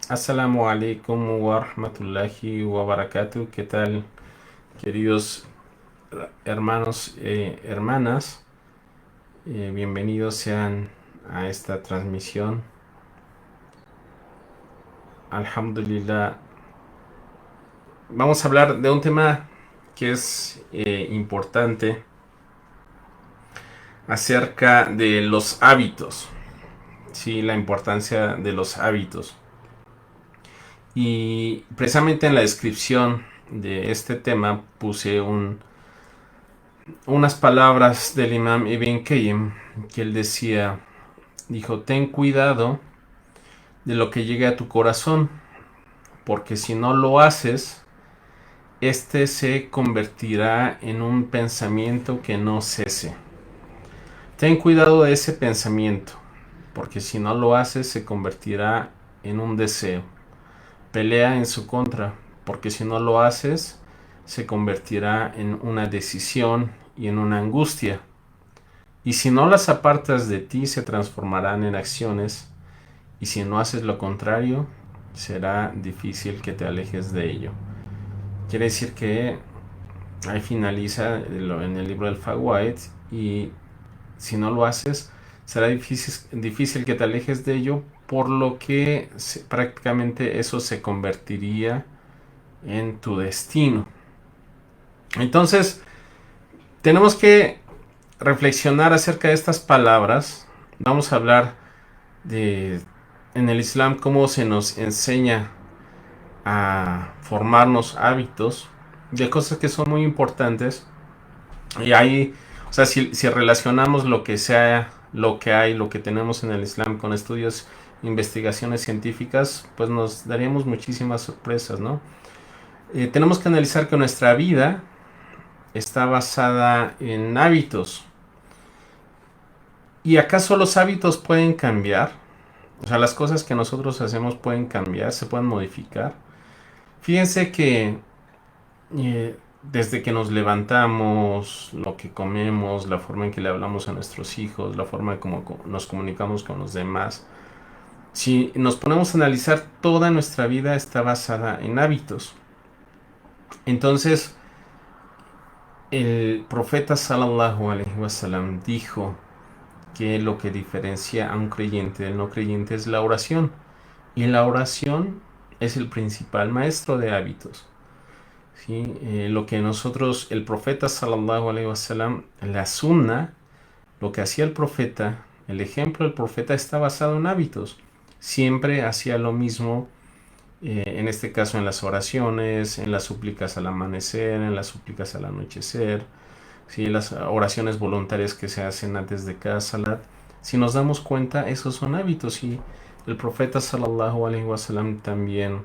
Assalamu alaikum wa rahmatullahi wa barakatuh. ¿Qué tal, queridos hermanos, hermanas? Bienvenidos sean a esta transmisión. Alhamdulillah. Vamos a hablar de un tema que es importante acerca de los hábitos. Sí, la importancia de los hábitos. Y precisamente en la descripción de este tema puse unas palabras del Imam Ibn Qayyim que él dijo, ten cuidado de lo que llegue a tu corazón, porque si no lo haces, este se convertirá en un pensamiento que no cese. Ten cuidado de ese pensamiento, porque si no lo haces, se convertirá en un deseo. Pelea en su contra, porque si no lo haces, se convertirá en una decisión y en una angustia. Y si no las apartas de ti, se transformarán en acciones, y si no haces lo contrario, será difícil que te alejes de ello. Quiere decir que ahí finaliza en el libro del Fawaid, y si no lo haces, será difícil que te alejes de ello, por lo que prácticamente eso se convertiría en tu destino. Entonces, tenemos que reflexionar acerca de estas palabras. Vamos a hablar de en el Islam cómo se nos enseña a formarnos hábitos de cosas que son muy importantes. Y ahí, o sea, si relacionamos lo que sea, lo que hay, lo que tenemos en el Islam con estudios, investigaciones científicas, pues nos daríamos muchísimas sorpresas, ¿no? Tenemos que analizar que nuestra vida está basada en hábitos. ¿Y acaso los hábitos pueden cambiar? O sea, las cosas que nosotros hacemos pueden cambiar, se pueden modificar. Fíjense que desde que nos levantamos, lo que comemos, la forma en que le hablamos a nuestros hijos, la forma en cómo nos comunicamos con los demás, si nos ponemos a analizar, toda nuestra vida está basada en hábitos. Entonces, el profeta sallallahu alaihi wasallam dijo que lo que diferencia a un creyente del no creyente es la oración. Y la oración es el principal maestro de hábitos. ¿Sí? Lo que nosotros, el profeta sallallahu alaihi wasallam, la sunna, lo que hacía el profeta, el ejemplo del profeta está basado en hábitos. Siempre hacía lo mismo, en este caso en las oraciones, en las súplicas al amanecer, en las súplicas al anochecer, ¿sí? Las oraciones voluntarias que se hacen antes de cada salat. Si nos damos cuenta, esos son hábitos. Y el profeta sallallahu alaihi wasallam también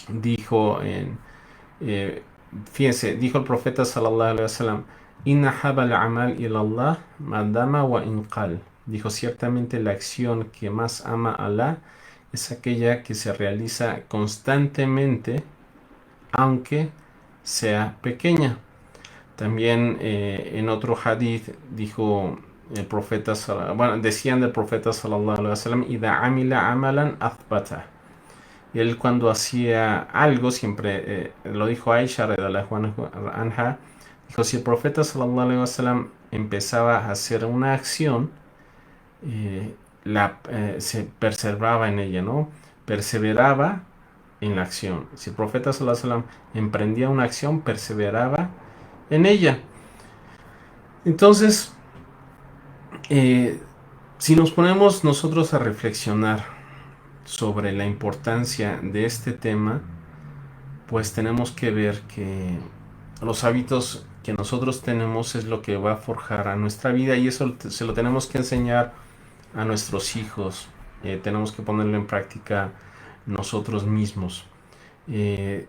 dijo eh, fíjense, dijo el profeta sallallahu alaihi wasallam, inna habal amal ilallah madama wa inqal. Dijo, ciertamente la acción que más ama a Allah es aquella que se realiza constantemente, aunque sea pequeña. También en otro hadith dijo el profeta, bueno, decían del profeta sallallahu alaihi wasallam, ida amila amalan athbata. Y él cuando hacía algo, siempre lo dijo Aisha radhiyallahu anha, dijo, si el profeta sallallahu alaihi wasallam empezaba a hacer una acción, se perseveraba en ella, ¿no? Perseveraba en la acción. Si el profeta sallallahu alaihi wasallam emprendía una acción, perseveraba en ella. Entonces, eh, si nos ponemos nosotros a reflexionar sobre la importancia de este tema, pues tenemos que ver que los hábitos que nosotros tenemos es lo que va a forjar a nuestra vida, y eso se lo tenemos que enseñar a nuestros hijos. Tenemos que ponerlo en práctica nosotros mismos. Eh,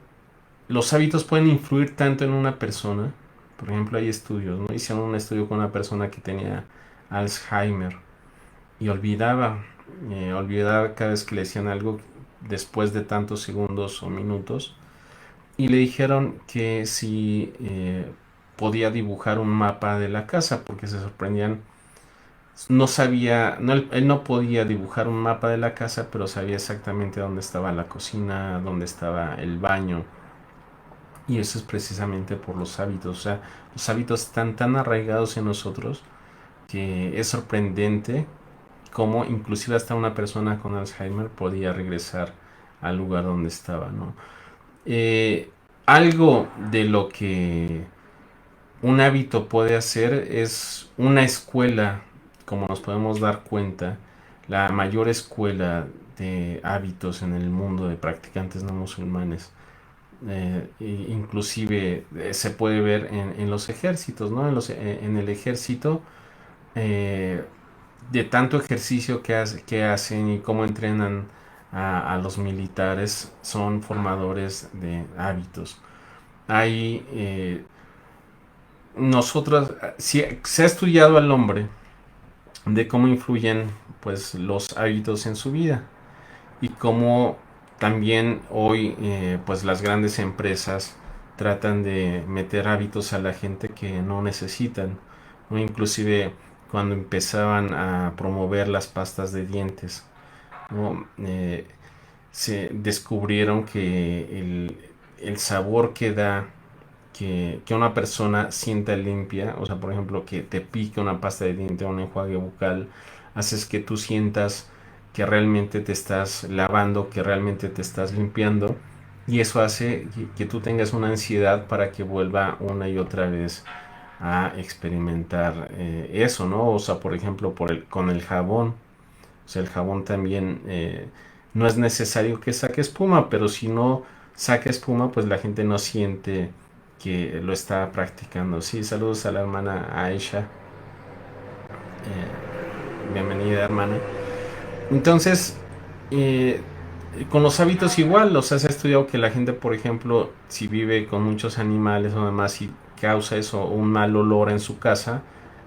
los hábitos pueden influir tanto en una persona. Por ejemplo, hay estudios, ¿no? Hicieron un estudio con una persona que tenía Alzheimer y olvidaba cada vez que le decían algo después de tantos segundos o minutos, y le dijeron que si podía dibujar un mapa de la casa, porque se sorprendían no sabía, no, él no podía dibujar un mapa de la casa, pero sabía exactamente dónde estaba la cocina, dónde estaba el baño. Y eso es precisamente por los hábitos. O sea, los hábitos están tan arraigados en nosotros que es sorprendente cómo inclusive hasta una persona con Alzheimer podía regresar al lugar donde estaba, ¿no? Eh, Algo de lo que un hábito puede hacer es una escuela, como nos podemos dar cuenta, la mayor escuela de hábitos en el mundo de practicantes no musulmanes. Inclusive se puede ver en los ejércitos, ¿no? En el ejército, eh, de tanto ejercicio que hacen y cómo entrenan a los militares, son formadores de hábitos. Hay nosotros, si se ha estudiado al hombre de cómo influyen pues los hábitos en su vida y cómo también hoy pues las grandes empresas tratan de meter hábitos a la gente que no necesitan, ¿no? Inclusive cuando empezaban a promover las pastas de dientes, ¿no? Se descubrieron que el sabor que da que una persona sienta limpia, o sea, por ejemplo, que te pique una pasta de diente o un enjuague bucal, haces que tú sientas que realmente te estás lavando, que realmente te estás limpiando, y eso hace que tú tengas una ansiedad para que vuelva una y otra vez a experimentar eso, ¿no? O sea, por ejemplo, con el jabón, o sea, el jabón también no es necesario que saque espuma, pero si no saca espuma, pues la gente no siente que lo está practicando. Sí, saludos a la hermana Aisha. Bienvenida, hermana. Entonces, eh, con los hábitos igual, o sea, se ha estudiado que la gente, por ejemplo, si vive con muchos animales o demás y causa eso, un mal olor en su casa,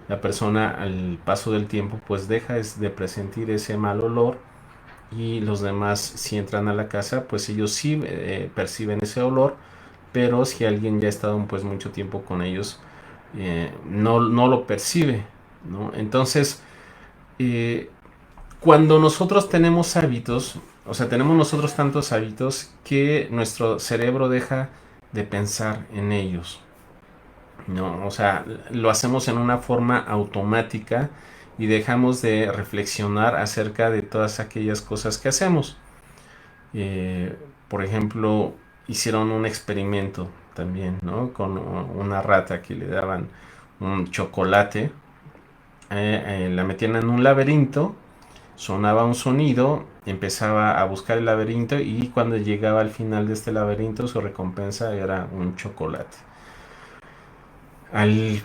la persona al paso del tiempo pues deja de presentir ese mal olor y los demás si entran a la casa pues ellos sí perciben ese olor, pero si alguien ya ha estado pues mucho tiempo con ellos no lo percibe, ¿no? Entonces eh, cuando nosotros tenemos hábitos, o sea, tenemos nosotros tantos hábitos que nuestro cerebro deja de pensar en ellos, ¿no? O sea, lo hacemos en una forma automática y dejamos de reflexionar acerca de todas aquellas cosas que hacemos. Eh, por ejemplo, hicieron un experimento también, ¿no? Con una rata que le daban un chocolate, la metían en un laberinto, sonaba un sonido, empezaba a buscar el laberinto y cuando llegaba al final de este laberinto su recompensa era un chocolate.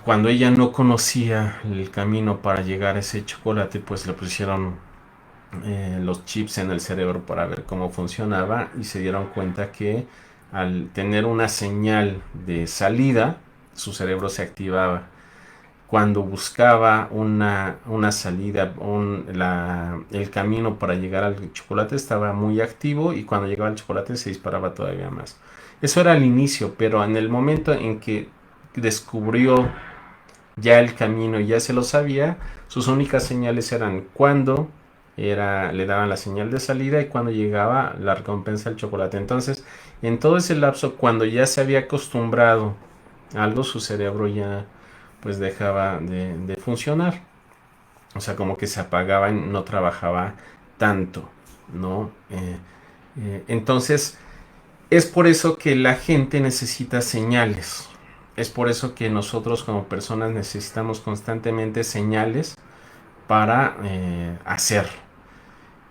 Cuando ella no conocía el camino para llegar a ese chocolate, pues le pusieron los chips en el cerebro para ver cómo funcionaba y se dieron cuenta que al tener una señal de salida, su cerebro se activaba. Cuando buscaba una salida, el camino para llegar al chocolate estaba muy activo y cuando llegaba al chocolate se disparaba todavía más. Eso era al inicio, pero en el momento en que descubrió ya el camino, ya se lo sabía, sus únicas señales eran cuando le daban la señal de salida y cuando llegaba la recompensa del chocolate. Entonces, en todo ese lapso, cuando ya se había acostumbrado a algo, su cerebro ya pues dejaba de funcionar. O sea, como que se apagaba y no trabajaba tanto, ¿no? Entonces, es por eso que la gente necesita señales. Es por eso que nosotros como personas necesitamos constantemente señales para hacer.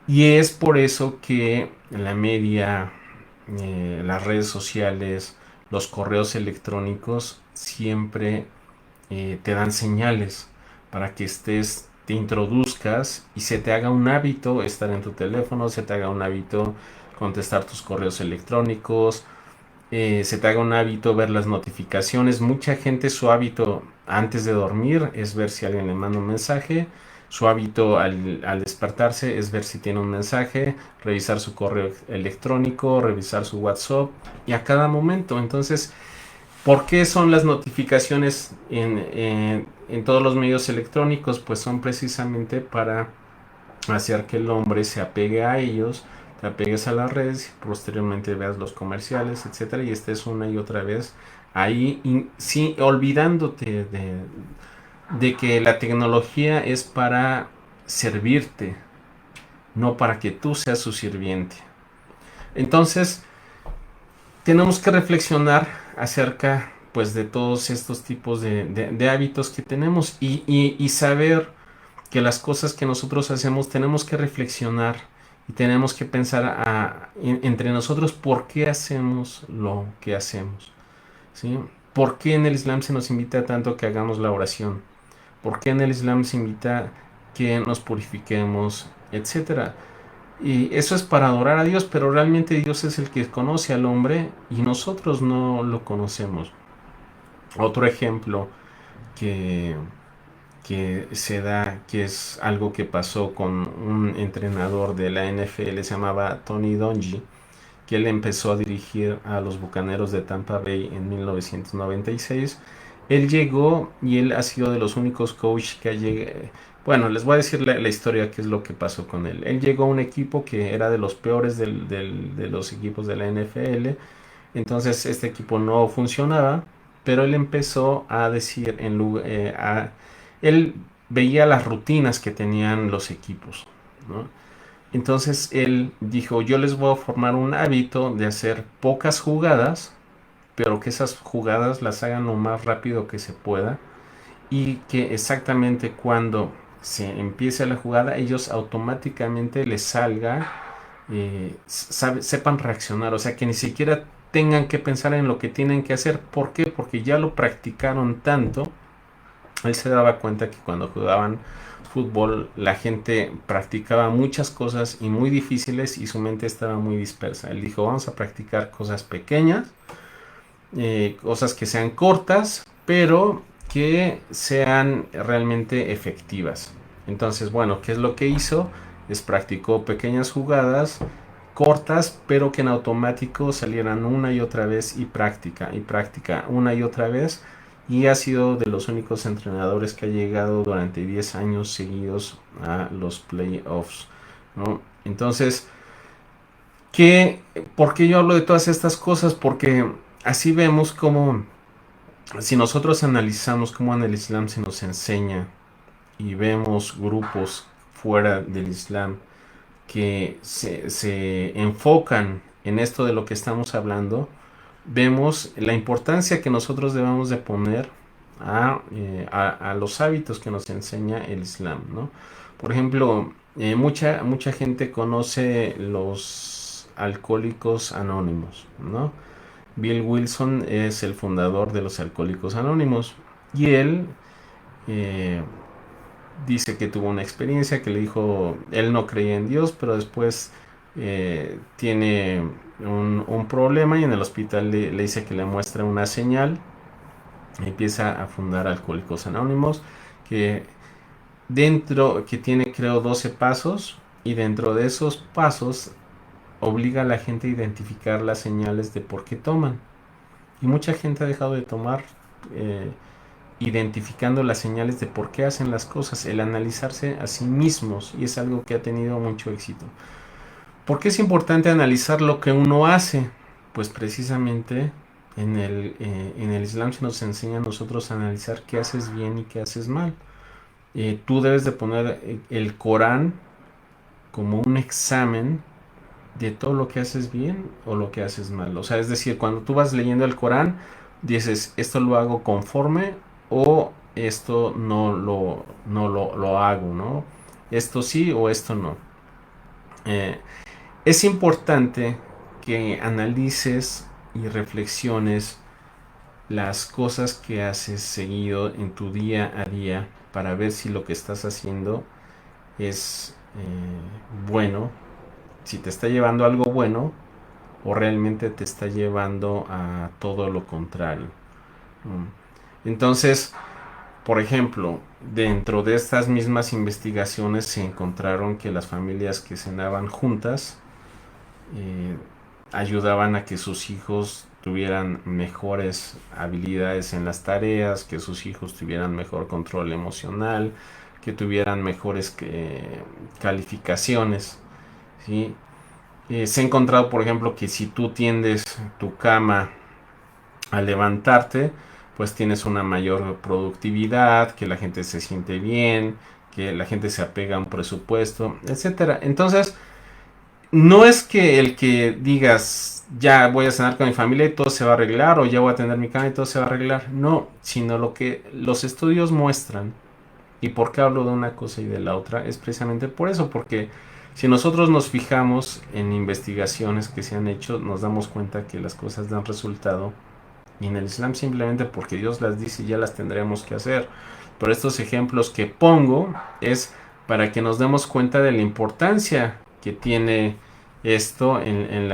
Y es por eso que la media, las redes sociales, los correos electrónicos siempre te dan señales para que te introduzcas y se te haga un hábito estar en tu teléfono, se te haga un hábito contestar tus correos electrónicos, se te haga un hábito ver las notificaciones. Mucha gente su hábito antes de dormir es ver si alguien le manda un mensaje. Su hábito al despertarse es ver si tiene un mensaje, revisar su correo electrónico, revisar su WhatsApp y a cada momento. Entonces, ¿Por qué son las notificaciones en todos los medios electrónicos? Pues son precisamente para hacer que el hombre se apegue a ellos, te apegues a las redes y posteriormente veas los comerciales, etcétera, y estés una y otra vez ahí, sí, olvidándote de que la tecnología es para servirte, no para que tú seas su sirviente. Entonces, tenemos que reflexionar acerca pues de todos estos tipos de hábitos que tenemos y saber que las cosas que nosotros hacemos tenemos que reflexionar y tenemos que pensar entre nosotros por qué hacemos lo que hacemos, ¿sí? ¿Por qué en el Islam se nos invita tanto a que hagamos la oración? ¿Por qué en el Islam se invita a que nos purifiquemos, etcétera? Y eso es para adorar a Dios, pero realmente Dios es el que conoce al hombre y nosotros no lo conocemos. Otro ejemplo que, que se da, que es algo que pasó con un entrenador de la NFL, se llamaba Tony Dungy, que él empezó a dirigir a los Bucaneros de Tampa Bay en 1996. Él llegó y él ha sido de los únicos coaches que ha llegado. Bueno, les voy a decir la historia, qué es lo que pasó con él. Él llegó a un equipo que era de los peores de los equipos de la NFL. Entonces este equipo no funcionaba, pero él empezó a decir, él veía las rutinas que tenían los equipos, ¿no? Entonces él dijo, yo les voy a formar un hábito de hacer pocas jugadas, pero que esas jugadas las hagan lo más rápido que se pueda y que exactamente cuando se empiece la jugada ellos automáticamente les salga, sepan reaccionar, o sea que ni siquiera tengan que pensar en lo que tienen que hacer. ¿Por qué? Porque ya lo practicaron tanto. Él se daba cuenta que cuando jugaban fútbol la gente practicaba muchas cosas y muy difíciles y su mente estaba muy dispersa. Él dijo, vamos a practicar cosas pequeñas, cosas que sean cortas, pero que sean realmente efectivas. Entonces, bueno, ¿qué es lo que hizo? Les practicó pequeñas jugadas cortas, pero que en automático salieran una y otra vez y práctica una y otra vez. Y ha sido de los únicos entrenadores que ha llegado durante 10 años seguidos a los playoffs, ¿no? Entonces, ¿por qué yo hablo de todas estas cosas? Porque así vemos cómo, si nosotros analizamos cómo en el Islam se nos enseña y vemos grupos fuera del Islam que se enfocan en esto de lo que estamos hablando, vemos la importancia que nosotros debemos de poner a los hábitos que nos enseña el Islam, ¿no? Por ejemplo, mucha gente conoce los alcohólicos anónimos, ¿no? Bill Wilson es el fundador de los Alcohólicos Anónimos y él eh, dice que tuvo una experiencia que le dijo, él no creía en Dios, pero después tiene un problema y en el hospital le dice que le muestra una señal, empieza a fundar Alcohólicos Anónimos, que que tiene creo 12 pasos y dentro de esos pasos obliga a la gente a identificar las señales de por qué toman. Y mucha gente ha dejado de tomar identificando las señales de por qué hacen las cosas, el analizarse a sí mismos, y es algo que ha tenido mucho éxito. ¿Por qué es importante analizar lo que uno hace? Pues precisamente en el Islam se nos enseña a nosotros a analizar qué haces bien y qué haces mal. Tú debes de poner el Corán como un examen de todo lo que haces bien o lo que haces mal. O sea, es decir, cuando tú vas leyendo el Corán, dices, esto lo hago conforme o esto no lo hago, ¿no? Esto sí o esto no. Es importante que analices y reflexiones las cosas que haces seguido en tu día a día para ver si lo que estás haciendo es bueno, si te está llevando a algo bueno o realmente te está llevando a todo lo contrario. Entonces, por ejemplo, dentro de estas mismas investigaciones se encontraron que las familias que cenaban juntas ayudaban a que sus hijos tuvieran mejores habilidades en las tareas, que sus hijos tuvieran mejor control emocional, que tuvieran mejores calificaciones, ¿sí? Se ha encontrado, por ejemplo, que si tú tiendes tu cama al levantarte, pues tienes una mayor productividad, que la gente se siente bien, que la gente se apega a un presupuesto, etcétera. Entonces, no es que el que digas, ya voy a cenar con mi familia y todo se va a arreglar, o ya voy a tener mi cama y todo se va a arreglar. No, sino lo que los estudios muestran, y por qué hablo de una cosa y de la otra, es precisamente por eso, porque si nosotros nos fijamos en investigaciones que se han hecho, nos damos cuenta que las cosas dan resultado, y en el Islam simplemente porque Dios las dice ya las tendremos que hacer. Pero estos ejemplos que pongo es para que nos demos cuenta de la importancia que tiene esto en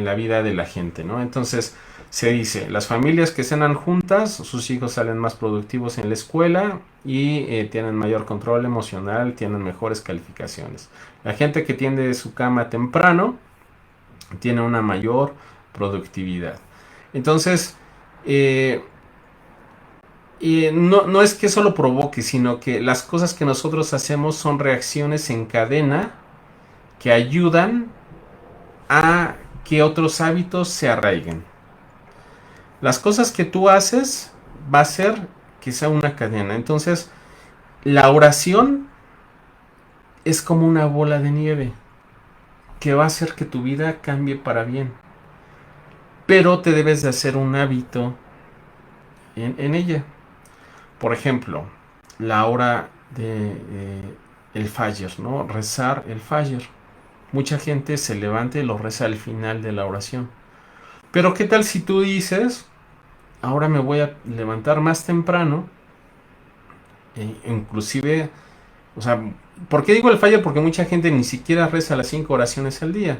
la vida de la gente, ¿no? Entonces se dice, las familias que cenan juntas, sus hijos salen más productivos en la escuela y tienen mayor control emocional, tienen mejores calificaciones. La gente que tiende su cama temprano tiene una mayor productividad. Entonces, eh, no es que eso lo provoque, sino que las cosas que nosotros hacemos son reacciones en cadena que ayudan a que otros hábitos se arraiguen. Las cosas que tú haces va a ser que sea una cadena. Entonces, la oración es como una bola de nieve que va a hacer que tu vida cambie para bien. Pero te debes de hacer un hábito en ella. Por ejemplo, la hora de el Fajr, ¿no? Rezar el Fajr. Mucha gente se levanta y lo reza al final de la oración. Pero ¿qué tal si tú dices, ahora me voy a levantar más temprano, inclusive, o sea, ¿por qué digo el Fajr? Porque mucha gente ni siquiera reza las 5 oraciones al día.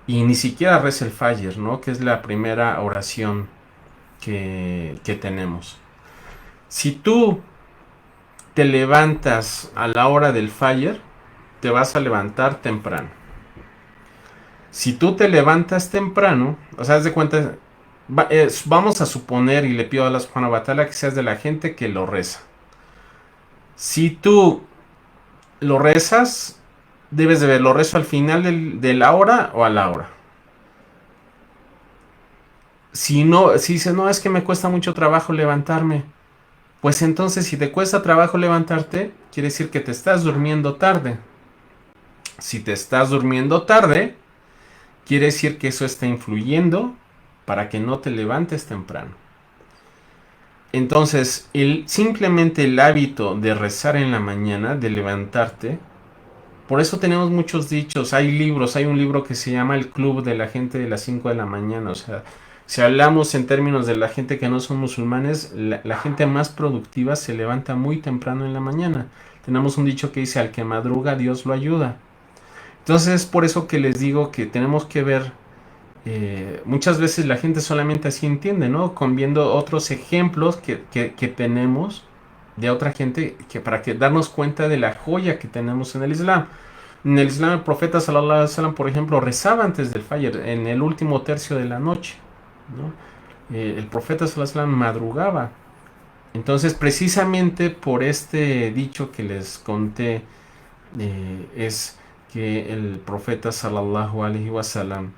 Y ni siquiera reza el Fajr, ¿no? Que es la primera oración que tenemos. Si tú te levantas a la hora del Fajr, te vas a levantar temprano. Si tú te levantas temprano, o sea, haz de cuenta, vamos a suponer, y le pido a la Subhanahu wa Ta'ala que seas de la gente que lo reza. Si tú lo rezas, debes de ver, ¿lo rezo al final de la hora o a la hora? Si no, si dices, no, es que me cuesta mucho trabajo levantarme, pues entonces si te cuesta trabajo levantarte, quiere decir que te estás durmiendo tarde. Si te estás durmiendo tarde, quiere decir que eso está influyendo para que no te levantes temprano. Entonces, simplemente el hábito de rezar en la mañana, de levantarte, por eso tenemos muchos dichos, hay libros, hay un libro que se llama El Club de la Gente de las 5 de la mañana, o sea, si hablamos en términos de la gente que no son musulmanes, la gente más productiva se levanta muy temprano en la mañana. Tenemos un dicho que dice, al que madruga Dios lo ayuda. Entonces es por eso que les digo que tenemos que ver, muchas veces la gente solamente así entiende, ¿no? Con viendo otros ejemplos que tenemos de otra gente, que para que darnos cuenta de la joya que tenemos en el Islam. En el Islam el profeta sallallahu alaihi wasallam, por ejemplo, rezaba antes del Fajr, en el último tercio de la noche, ¿no? El profeta sallallahu alaihi wasallam madrugaba. Entonces, precisamente por este dicho que les conté, es que el profeta sallallahu alaihi wasallam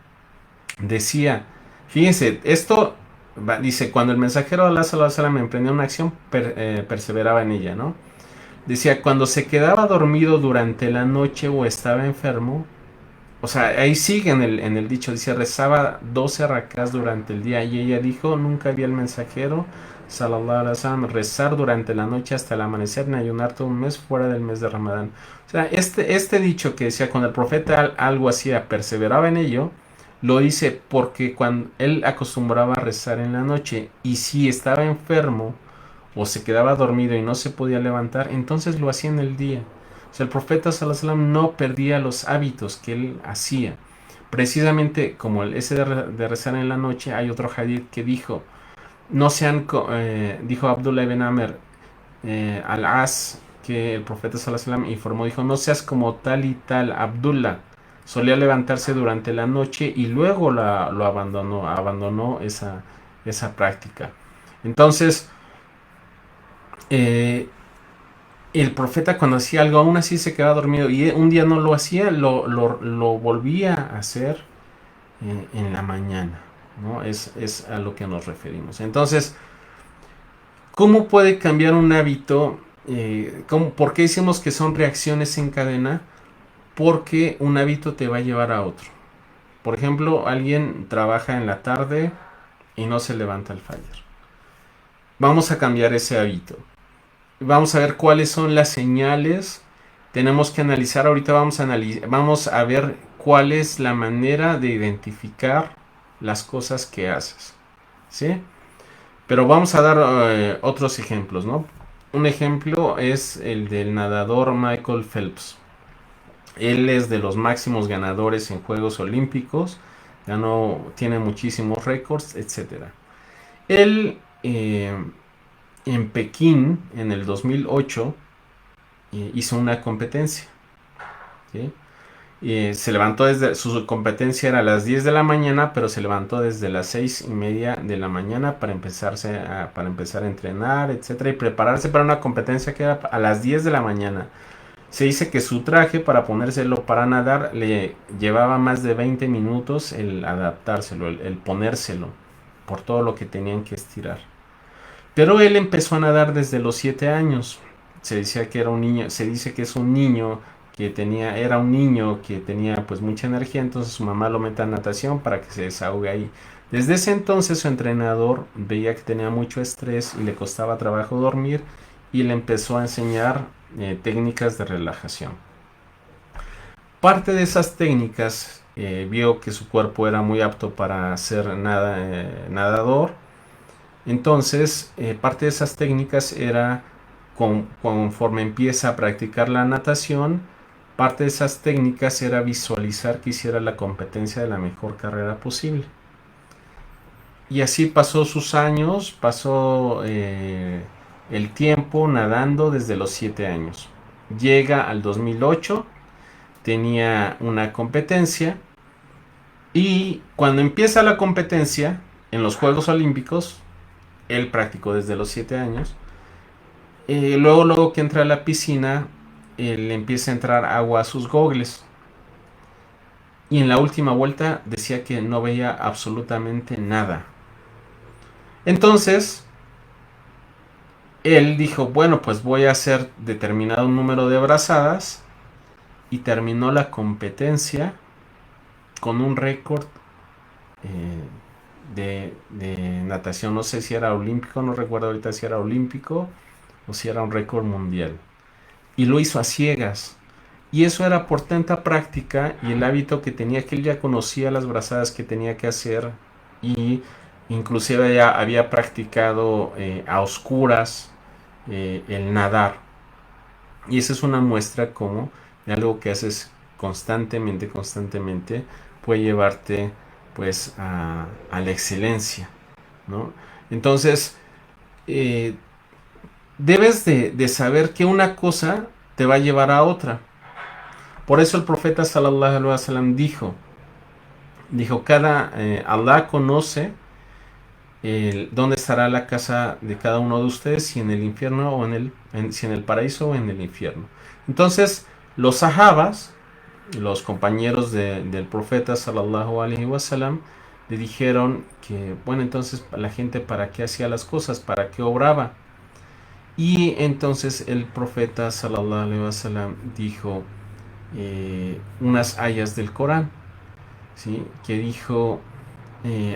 decía, fíjense, esto dice, cuando el mensajero de Allah sallallahu alaihi wasallam emprendía una acción, perseveraba en ella, ¿no? Decía, cuando se quedaba dormido durante la noche o estaba enfermo, o sea, ahí sigue en el dicho, dice, rezaba 12 rakás durante el día, y ella dijo, nunca vi al mensajero sallallahu alaihi wasallam rezar durante la noche hasta el amanecer, ni ayunar todo un mes fuera del mes de Ramadán. O sea, este dicho que decía, cuando el profeta algo hacía, perseveraba en ello, lo dice porque cuando él acostumbraba a rezar en la noche, y si estaba enfermo o se quedaba dormido y no se podía levantar, entonces lo hacía en el día. O sea, el profeta sallallahu alaihi wasallam no perdía los hábitos que él hacía. Precisamente como ese de rezar en la noche, hay otro hadith que dijo, no sean, dijo Abdullah ibn Amr al-As, que el profeta sallallahu alaihi wasallam informó, dijo, no seas como tal y tal Abdullah, solía levantarse durante la noche y luego lo abandonó esa práctica. Entonces, eh, el profeta cuando hacía algo aún así se quedaba dormido y un día no lo hacía, lo volvía a hacer en la mañana, ¿no? Es a lo que nos referimos. Entonces, ¿cómo puede cambiar un hábito? ¿Por qué decimos que son reacciones en cadena? Porque un hábito te va a llevar a otro. Por ejemplo, alguien trabaja en la tarde y no se levanta al fajr. Vamos a cambiar ese hábito. Vamos a ver cuáles son las señales. Tenemos que analizar, ahorita vamos a ver cuál es la manera de identificar las cosas que haces. ¿Sí? Pero vamos a dar otros ejemplos, ¿no? Un ejemplo es el del nadador Michael Phelps. Él es de los máximos ganadores en Juegos Olímpicos. Tiene muchísimos récords, etcétera. Él en Pekín, en el 2008, hizo una competencia. ¿Sí? Se levantó su competencia era a las 10 de la mañana, pero se levantó desde las 6:30 de la mañana para empezar a entrenar, etcétera, y prepararse para una competencia que era a las 10 de la mañana. Se dice que su traje para ponérselo para nadar le llevaba más de 20 minutos el adaptárselo, el ponérselo, por todo lo que tenían que estirar. Pero él empezó a nadar desde los 7 años. Se decía que era un niño, se dice que es un niño era un niño que tenía pues mucha energía, entonces su mamá lo mete a natación para que se desahogue ahí. Desde ese entonces su entrenador veía que tenía mucho estrés y le costaba trabajo dormir y le empezó a enseñar técnicas de relajación. Parte de esas técnicas vio que su cuerpo era muy apto para ser nadador. Entonces, parte de esas técnicas era conforme empieza a practicar la natación, parte de esas técnicas era visualizar que hiciera la competencia de la mejor carrera posible. Y así pasó sus años, pasó el tiempo nadando desde los 7 años. Llega al 2008, tenía una competencia y cuando empieza la competencia en los Juegos Olímpicos, él practicó desde los 7 años. Luego que entra a la piscina, le empieza a entrar agua a sus gogles. Y en la última vuelta decía que no veía absolutamente nada. Entonces, él dijo, bueno, pues voy a hacer determinado número de brazadas. Y terminó la competencia con un récord de natación. No sé si era olímpico, no recuerdo ahorita si era olímpico o si era un récord mundial. Y lo hizo a ciegas. Y eso era por tanta práctica y el hábito que tenía, que él ya conocía las brazadas que tenía que hacer y inclusive ya había practicado a oscuras el nadar. Y esa es una muestra como de algo que haces constantemente puede llevarte pues a la excelencia, ¿no? Entonces, eh, debes de saber que una cosa te va a llevar a otra. Por eso el profeta sallallahu alaihi wasallam dijo, Allah conoce dónde estará la casa de cada uno de ustedes, si en el infierno o si en el paraíso o en el infierno. Entonces, los sahabas, los compañeros del profeta sallallahu alaihi wasallam, le dijeron que, bueno, entonces la gente para qué hacía las cosas, para qué obraba. Y entonces el profeta sallallahu alaihi wasallam dijo unas ayas del Corán, ¿sí? Que dijo,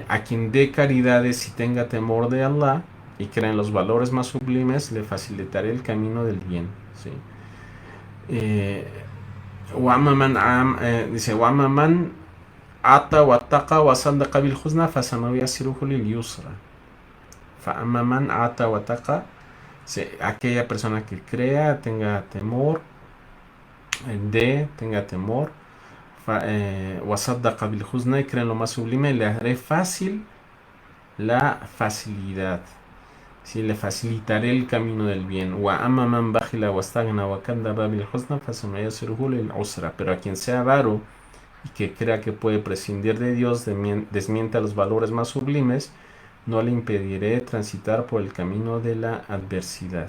a quien dé caridades y tenga temor de Allah y crea en los valores más sublimes, le facilitaré el camino del bien, ¿sí? Dice, Wamaman ata wattaqa wa saddaqa bil husna fasanuyasiruhu lil yusra. Fa'amaman ata wattaqa, aquella persona que crea, tenga temor, tenga temor, wasaddaqa bil husna, y crea en lo más sublime, le haré fácil la facilidad. Si le facilitaré el camino del bien. Pero a quien sea avaro y que crea que puede prescindir de Dios, desmienta los valores más sublimes, no le impediré transitar por el camino de la adversidad.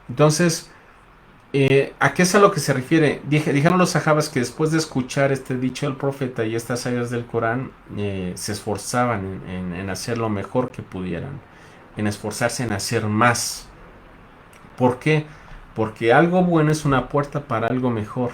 Entonces, ¿a qué es a lo que se refiere? Dijeron los sahabas que después de escuchar este dicho del profeta y estas ayas del Corán, se esforzaban en hacer lo mejor que pudieran, en esforzarse en hacer más. ¿Por qué? Porque algo bueno es una puerta para algo mejor.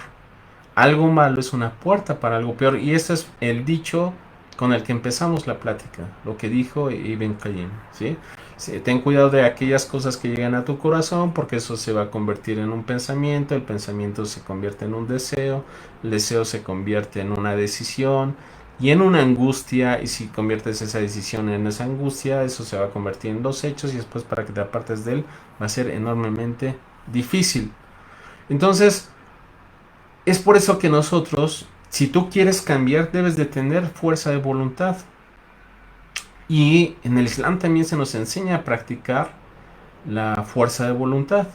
Algo malo es una puerta para algo peor. Y ese es el dicho con el que empezamos la plática, lo que dijo Ibn Qayyim, ¿sí? Sí, ten cuidado de aquellas cosas que llegan a tu corazón, porque eso se va a convertir en un pensamiento, el pensamiento se convierte en un deseo, el deseo se convierte en una decisión y en una angustia, y si conviertes esa decisión en esa angustia, eso se va a convertir en dos hechos y después para que te apartes de él va a ser enormemente difícil. Entonces, es por eso que nosotros, si tú quieres cambiar, debes de tener fuerza de voluntad. Y en el Islam también se nos enseña a practicar la fuerza de voluntad.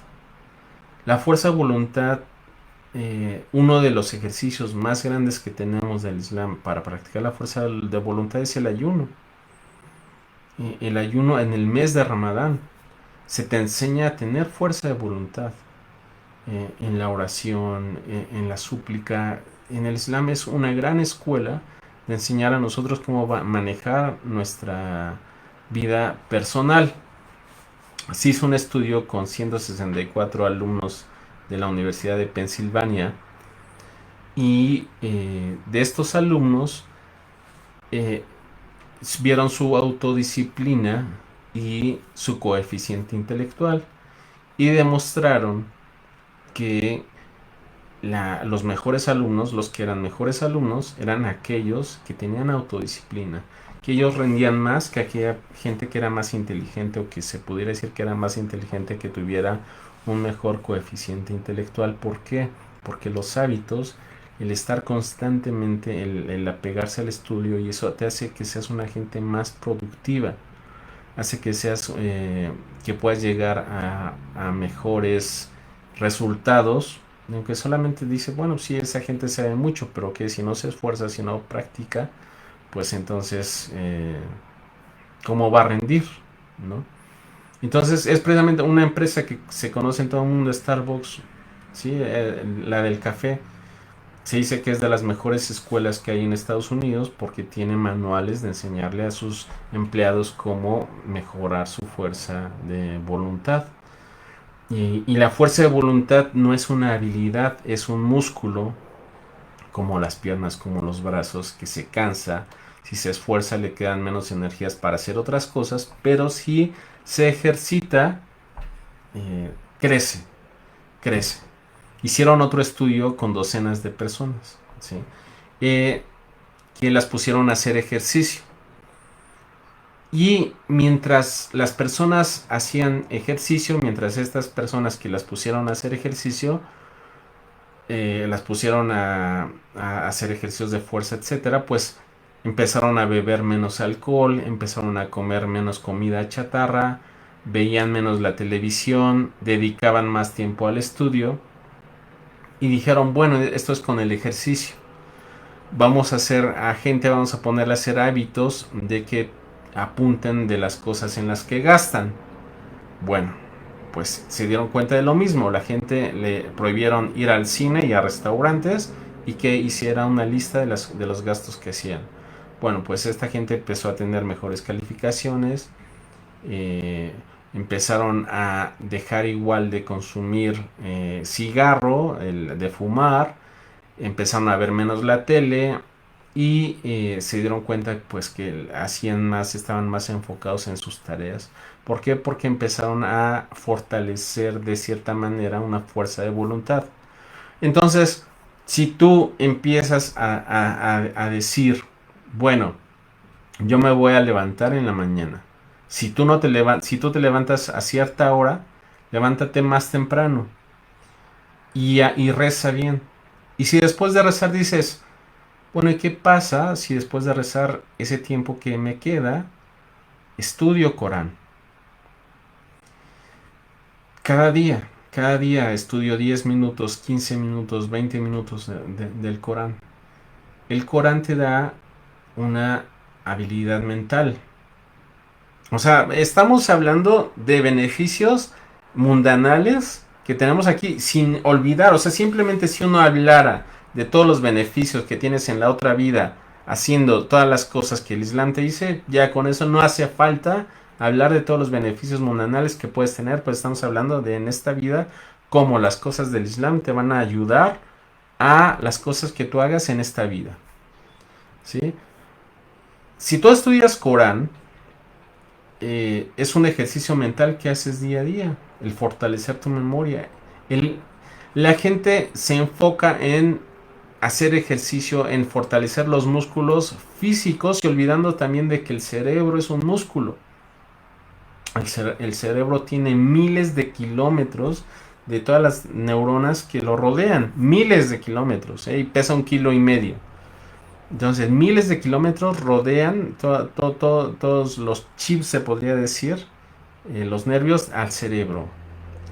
La fuerza de voluntad, uno de los ejercicios más grandes que tenemos del Islam para practicar la fuerza de voluntad es el ayuno. El ayuno en el mes de Ramadán se te enseña a tener fuerza de voluntad. En la oración, en la súplica. En el Islam es una gran escuela de enseñar a nosotros cómo manejar nuestra vida personal. Se hizo un estudio con 164 alumnos de la Universidad de Pensilvania y de estos alumnos eh, vieron su autodisciplina y su coeficiente intelectual y demostraron que los mejores alumnos, los que eran mejores alumnos, eran aquellos que tenían autodisciplina, que ellos rendían más que aquella gente que era más inteligente o que se pudiera decir que era más inteligente, que tuviera un mejor coeficiente intelectual. ¿Por qué? Porque los hábitos, el estar constantemente, el apegarse al estudio, y eso te hace que seas una gente más productiva, hace que seas, que puedas llegar a mejores resultados, aunque solamente dice, bueno, sí, esa gente sabe mucho, pero que si no se esfuerza, si no practica, pues entonces, ¿cómo va a rendir? ¿No? Entonces, es precisamente una empresa que se conoce en todo el mundo, Starbucks, ¿sí? La del café. Se dice que es de las mejores escuelas que hay en Estados Unidos porque tiene manuales de enseñarle a sus empleados cómo mejorar su fuerza de voluntad. Y la fuerza de voluntad no es una habilidad, es un músculo, como las piernas, como los brazos, que se cansa. Si se esfuerza le quedan menos energías para hacer otras cosas, pero si se ejercita, crece, crece. Hicieron otro estudio con docenas de personas, ¿sí? Eh, que las pusieron a hacer ejercicio. Y mientras las personas hacían ejercicio, mientras estas personas que las pusieron a hacer ejercicio, las pusieron a hacer ejercicios de fuerza, etcétera, pues empezaron a beber menos alcohol, empezaron a comer menos comida chatarra, veían menos la televisión, dedicaban más tiempo al estudio y dijeron, bueno, esto es con el ejercicio. Vamos a hacer a gente, vamos a ponerle a hacer hábitos de que apunten de las cosas en las que gastan. Bueno, pues se dieron cuenta de lo mismo. La gente le prohibieron ir al cine y a restaurantes y que hiciera una lista de los gastos que hacían. Bueno, pues esta gente empezó a tener mejores calificaciones, eh, empezaron a dejar igual de consumir cigarro, de fumar, empezaron a ver menos la tele y se dieron cuenta pues que hacían más, estaban más enfocados en sus tareas. ¿Por qué? Porque empezaron a fortalecer de cierta manera una fuerza de voluntad. Entonces, si tú empiezas a decir, bueno, yo me voy a levantar en la mañana. Si tú te levantas a cierta hora, levántate más temprano y reza bien. Y si después de rezar dices, bueno, ¿y qué pasa si después de rezar ese tiempo que me queda, estudio Corán? Cada día estudio 10 minutos, 15 minutos, 20 minutos del Corán. el Corán te da una habilidad mental. O sea, estamos hablando de beneficios mundanales que tenemos aquí sin olvidar. O sea, simplemente si uno hablara de todos los beneficios que tienes en la otra vida, haciendo todas las cosas que el Islam te dice, ya con eso no hace falta hablar de todos los beneficios mundanales que puedes tener. Pues estamos hablando de en esta vida cómo las cosas del Islam te van a ayudar a las cosas que tú hagas en esta vida. ¿Sí? Si tú estudias Corán, es un ejercicio mental que haces día a día, el fortalecer tu memoria. El, la gente se enfoca en hacer ejercicio, en fortalecer los músculos físicos y olvidando también de que el cerebro es un músculo. El cerebro tiene miles de kilómetros de todas las neuronas que lo rodean, miles de kilómetros, y pesa 1,5 kilos. Entonces, miles de kilómetros rodean todos los chips, se podría decir, los nervios al cerebro,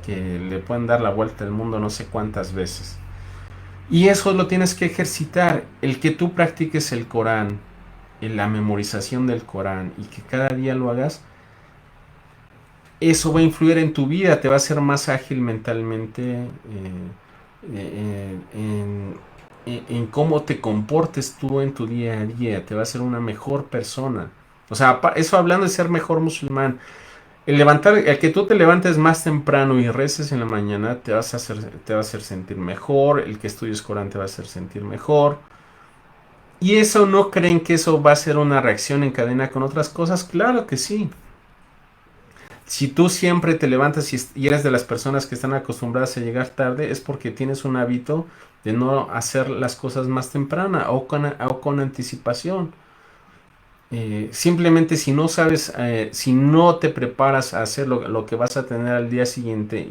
que le pueden dar la vuelta al mundo no sé cuántas veces. Y eso lo tienes que ejercitar, el que tú practiques el Corán, la memorización del Corán y que cada día lo hagas, eso va a influir en tu vida, te va a hacer más ágil mentalmente, en cómo te comportes tú en tu día a día, te va a hacer una mejor persona. O sea, eso hablando de ser mejor musulmán, el que tú te levantes más temprano y reces en la mañana te va a hacer sentir mejor, el que estudies Corán te va a hacer sentir mejor. ¿Y eso no creen que eso va a ser una reacción en cadena con otras cosas? Claro que sí. Si tú siempre te levantas y eres de las personas que están acostumbradas a llegar tarde, es porque tienes un hábito de no hacer las cosas más temprana o con anticipación. Simplemente si no sabes, si no te preparas a hacer lo que vas a tener al día siguiente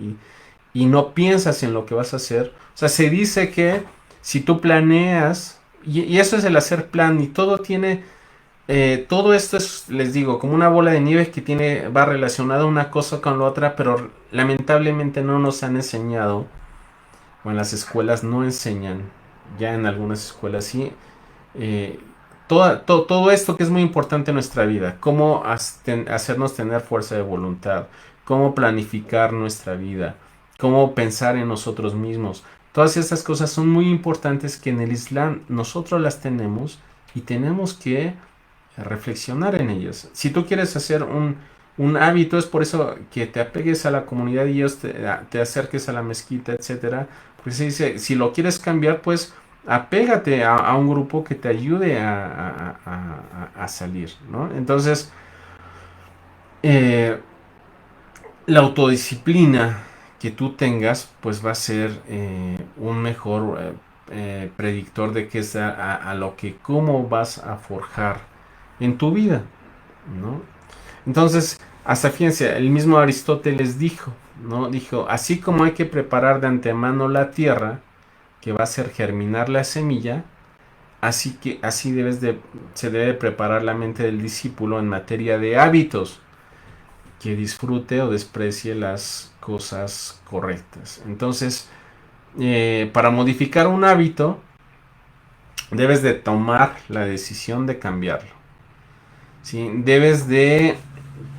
y no piensas en lo que vas a hacer, o sea, se dice que si tú planeas, y eso es el hacer plan, y todo esto es, les digo, como una bola de nieve que va relacionada una cosa con la otra, pero lamentablemente no nos han enseñado, o en las escuelas no enseñan, ya en algunas escuelas sí, eh, todo esto que es muy importante en nuestra vida, cómo hacernos tener fuerza de voluntad, cómo planificar nuestra vida, cómo pensar en nosotros mismos. Todas estas cosas son muy importantes que en el Islam nosotros las tenemos y tenemos que reflexionar en ellas. Si tú quieres hacer un hábito, es por eso que te apegues a la comunidad y Dios te acerques a la mezquita, etcétera. Porque se dice, si lo quieres cambiar, pues apégate a un grupo que te ayude a salir, ¿no? Entonces, eh, la autodisciplina que tú tengas, pues va a ser un mejor predictor de qué es a lo que, cómo vas a forjar en tu vida, ¿no? Entonces, hasta fíjense, el mismo Aristóteles dijo, ¿no? Dijo, así como hay que preparar de antemano la tierra, que va a hacer germinar la semilla, así se debe preparar la mente del discípulo en materia de hábitos, que disfrute o desprecie las cosas correctas. Entonces, para modificar un hábito, debes de tomar la decisión de cambiarlo. ¿Sí? Debes de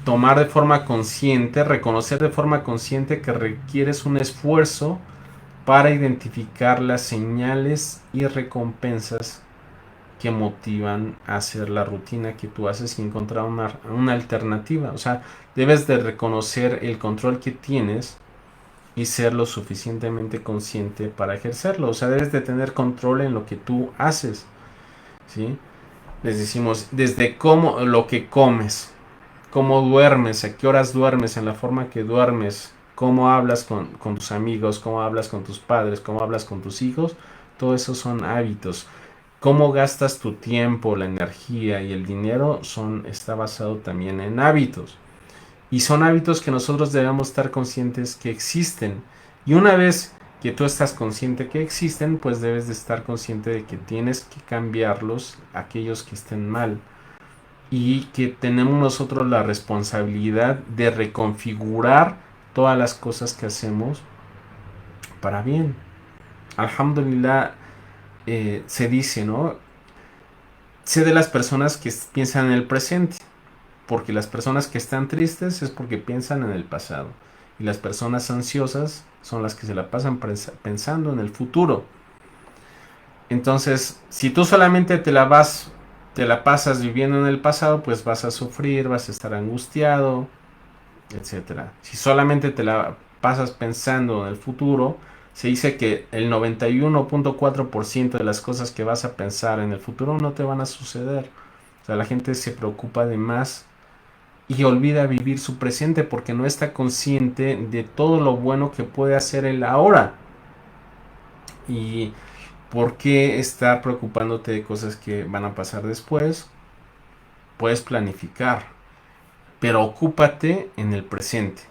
tomar de forma consciente, reconocer de forma consciente que requieres un esfuerzo para identificar las señales y recompensas que motivan a hacer la rutina que tú haces y encontrar una alternativa. O sea, debes de reconocer el control que tienes y ser lo suficientemente consciente para ejercerlo. O sea, debes de tener control en lo que tú haces, ¿sí? Les decimos, desde lo que comes, cómo duermes, a qué horas duermes, en la forma que duermes, cómo hablas con tus amigos, cómo hablas con tus padres, cómo hablas con tus hijos, todo eso son hábitos. Cómo gastas tu tiempo, la energía y el dinero está basado también en hábitos. Y son hábitos que nosotros debemos estar conscientes que existen. Y una vez que tú estás consciente que existen, pues debes de estar consciente de que tienes que cambiarlos, aquellos que estén mal. Y que tenemos nosotros la responsabilidad de reconfigurar todas las cosas que hacemos para bien. Alhamdulillah, se dice, ¿no? sé de las personas que piensan en el presente, porque las personas que están tristes es porque piensan en el pasado. Y las personas ansiosas son las que se la pasan pensando en el futuro. Entonces, si tú solamente te la pasas viviendo en el pasado, pues vas a sufrir, vas a estar angustiado, etcétera. Si solamente te la pasas pensando en el futuro, se dice que el 91.4% de las cosas que vas a pensar en el futuro no te van a suceder. O sea, la gente se preocupa de más y olvida vivir su presente porque no está consciente de todo lo bueno que puede hacer el ahora. Y por qué estar preocupándote de cosas que van a pasar después. Puedes planificar, pero ocúpate en el presente.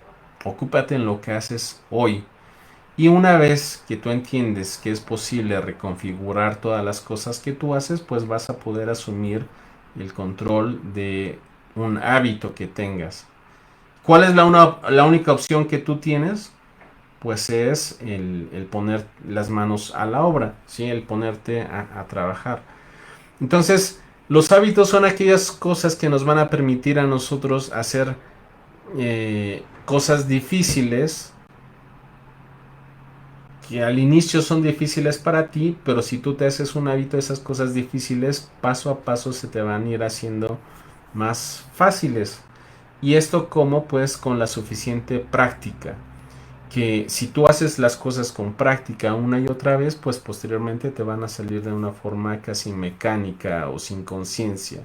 Ocúpate en lo que haces hoy. Y una vez que tú entiendes que es posible reconfigurar todas las cosas que tú haces, pues vas a poder asumir el control de un hábito que tengas. ¿Cuál es la única opción que tú tienes? Pues es el poner las manos a la obra, ¿sí? El ponerte a trabajar. Entonces, los hábitos son aquellas cosas que nos van a permitir a nosotros hacer cosas difíciles, que al inicio son difíciles para ti, pero si tú te haces un hábito, esas cosas difíciles paso a paso se te van a ir haciendo más fáciles. Y esto como pues con la suficiente práctica, que si tú haces las cosas con práctica una y otra vez, pues posteriormente te van a salir de una forma casi mecánica o sin conciencia.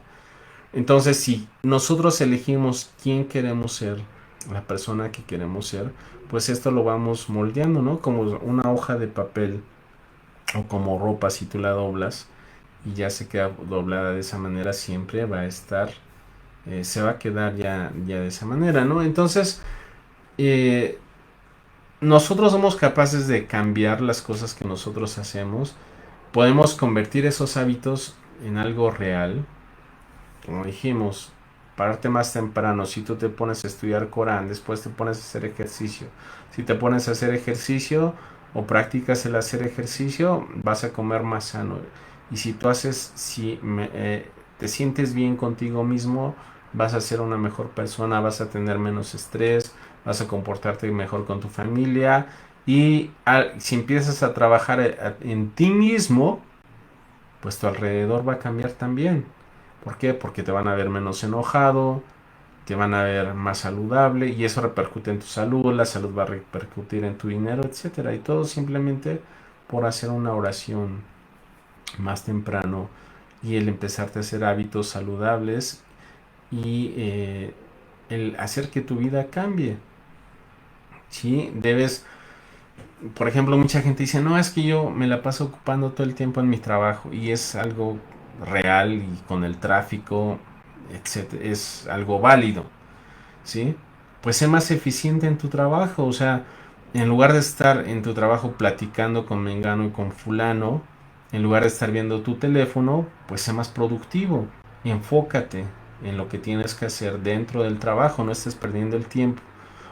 Entonces, si nosotros elegimos quién queremos ser, la persona que queremos ser, pues esto lo vamos moldeando, ¿no? Como una hoja de papel o como ropa, si tú la doblas y ya se queda doblada de esa manera, siempre va a estar, se va a quedar ya de esa manera, ¿no? Entonces, eh, nosotros somos capaces de cambiar las cosas que nosotros hacemos, podemos convertir esos hábitos en algo real, como dijimos, pararte más temprano. Si tú te pones a estudiar Corán, después te pones a hacer ejercicio. Si te pones a hacer ejercicio o practicas el hacer ejercicio, vas a comer más sano. Y si tú haces, si te sientes bien contigo mismo, vas a ser una mejor persona, vas a tener menos estrés, vas a comportarte mejor con tu familia. Y si empiezas a trabajar en ti mismo, pues tu alrededor va a cambiar también. ¿Por qué? Porque te van a ver menos enojado, te van a ver más saludable y eso repercute en tu salud, la salud va a repercutir en tu dinero, etcétera. Y todo simplemente por hacer una oración más temprano y el empezarte a hacer hábitos saludables y el hacer que tu vida cambie. ¿Sí? Debes, por ejemplo, mucha gente dice, no, es que yo me la paso ocupando todo el tiempo en mi trabajo y es algo real y con el tráfico, etcétera, es algo válido, ¿sí? Pues sé más eficiente en tu trabajo, o sea, en lugar de estar en tu trabajo platicando con Mengano y con Fulano, en lugar de estar viendo tu teléfono, pues sé más productivo, enfócate en lo que tienes que hacer dentro del trabajo, no estés perdiendo el tiempo.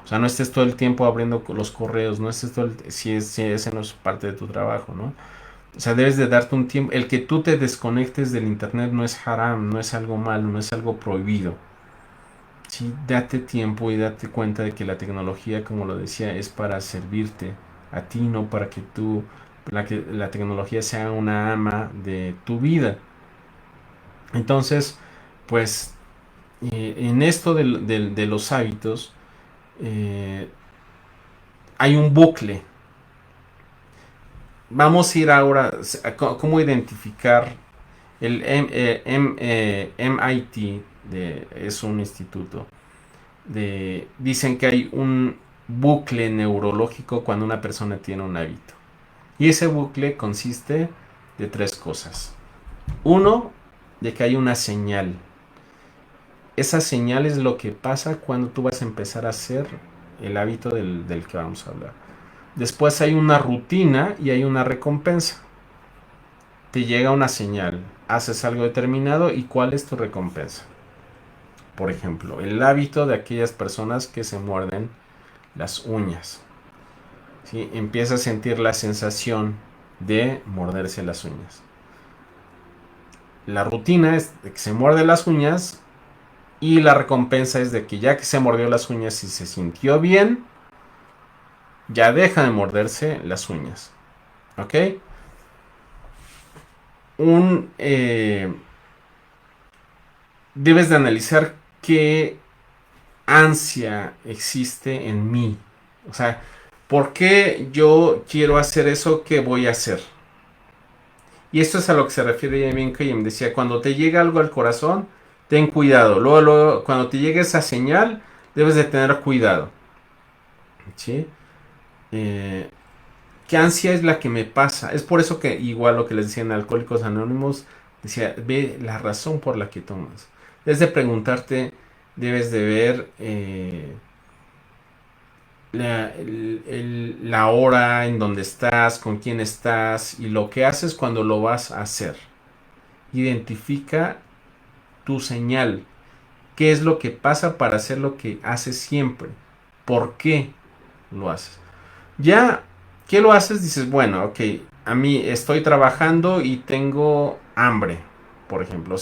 O sea, no estés todo el tiempo abriendo los correos, no estés todo si ese no es parte de tu trabajo, ¿no? O sea, debes de darte un tiempo. El que tú te desconectes del internet no es haram, no es algo malo, no es algo prohibido. Sí, date tiempo y date cuenta de que la tecnología, como lo decía, es para servirte a ti, no para que tú, que la tecnología sea una ama de tu vida. Entonces, pues, en esto de los hábitos, eh, hay un bucle. Vamos a ir ahora a cómo identificar el MIT, es un instituto. Dicen que hay un bucle neurológico cuando una persona tiene un hábito. Y ese bucle consiste de tres cosas. Uno, de que hay una señal. Esa señal es lo que pasa cuando tú vas a empezar a hacer el hábito del que vamos a hablar. Después hay una rutina y hay una recompensa. Te llega una señal, haces algo determinado y ¿cuál es tu recompensa? Por ejemplo, el hábito de aquellas personas que se muerden las uñas. ¿Sí? Empieza a sentir la sensación de morderse las uñas. la rutina es de que se muerde las uñas y la recompensa es de que ya que se mordió las uñas y se sintió bien, ya deja de morderse las uñas. ¿Ok? Un, debes de analizar qué ansia existe en mí. O sea, ¿por qué yo quiero hacer eso? ¿Qué voy a hacer? Y esto es a lo que se refiere Evan Kayem. Decía, cuando te llega algo al corazón, ten cuidado. Luego, cuando te llegue esa señal, debes de tener cuidado. ¿Sí? Eh, ¿Qué ansia es la que me pasa? Es por eso que igual lo que les decían Alcohólicos Anónimos, decía, ve la razón por la que tomas. Debes de preguntarte, debes de ver la hora en donde estás, con quién estás y lo que haces cuando lo vas a hacer. Identifica tu señal. ¿Qué es lo que pasa para hacer lo que haces siempre? ¿Por qué lo haces? Ya que lo haces, dices, bueno, ok, a mí estoy trabajando y tengo hambre, por ejemplo.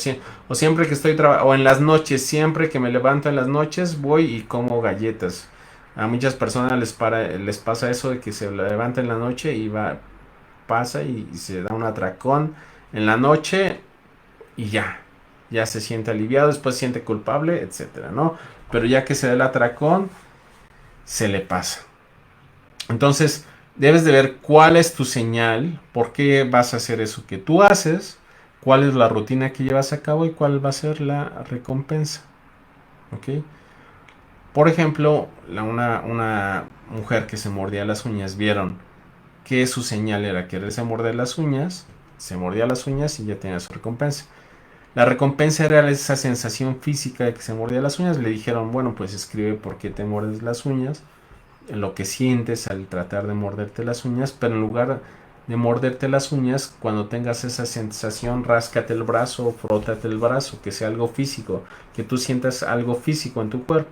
O siempre que estoy trabajando, o en las noches, siempre que me levanto en las noches, voy y como galletas. A muchas personas les pasa eso de que se levanta en la noche y pasa y se da un atracón en la noche y ya se siente aliviado, después se siente culpable, etcétera, ¿no? Pero ya que se da el atracón, se le pasa. Entonces, debes de ver cuál es tu señal, por qué vas a hacer eso que tú haces, cuál es la rutina que llevas a cabo y cuál va a ser la recompensa. ¿Ok? Por ejemplo, una mujer que se mordía las uñas, vieron que su señal era quererse morder las uñas, se mordía las uñas y ya tenía su recompensa. La recompensa era esa sensación física de que se mordía las uñas. Le dijeron, bueno, pues escribe por qué te muerdes las uñas, lo que sientes al tratar de morderte las uñas, pero en lugar de morderte las uñas, cuando tengas esa sensación, ráscate el brazo o frótate el brazo, que sea algo físico, que tú sientas algo físico en tu cuerpo.